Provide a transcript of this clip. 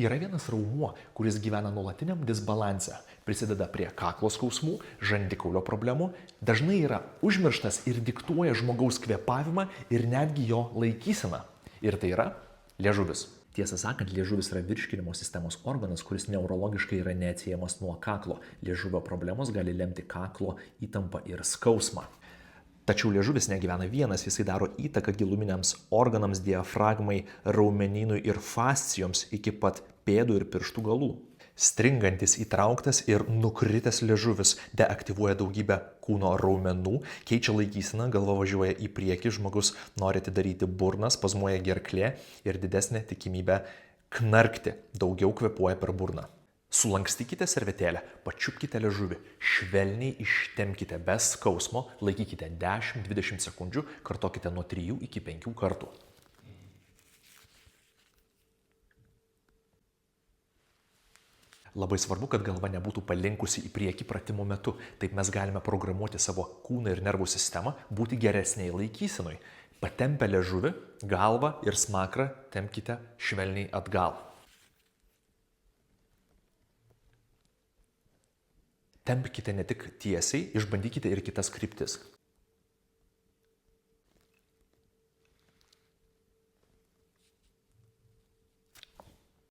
Yra vienas raumuo, kuris gyvena nuolatiniam disbalanse, prisideda prie kaklo skausmų, žandikaulio problemų, dažnai yra užmirštas ir diktuoja žmogaus kvėpavimą ir netgi jo laikyseną. Ir tai yra liežuvis. Tiesą sakant, liežuvis yra virškinimo sistemos organas, kuris neurologiškai yra neatsiejamas nuo kaklo. Liežuvio problemos gali lemti kaklo įtampą ir skausmą. Tačiau liežuvis negyvena vienas, jisai daro įtaką giluminiams organams, diafragmai, raumenynui ir fascijoms iki pat pėdų ir pirštų galų. Stringantis, įtrauktas ir nukritęs liežuvis deaktyvuoja daugybę kūno raumenų, keičia laikyseną, galva važiuoja į priekį, žmogus nori atidaryti burną, spazmuoja gerklė ir didesnė tikimybė knarkti, daugiau kvėpuoja per burną. Sulankstykite servetėlę, pačiupkite liežuvį, švelniai ištempkite be skausmo, laikykite 10-20 sekundžių, kartokite nuo 3 iki 5 kartų. Labai svarbu, kad galva nebūtų palinkusi į priekį pratimo metu. Taip mes galime programuoti savo kūną ir nervų sistemą būti geresniai laikysenui. Patempę liežuvį, galvą ir smakrą tempkite švelniai atgal. Tempkite ne tik tiesiai, išbandykite ir kitas kryptis.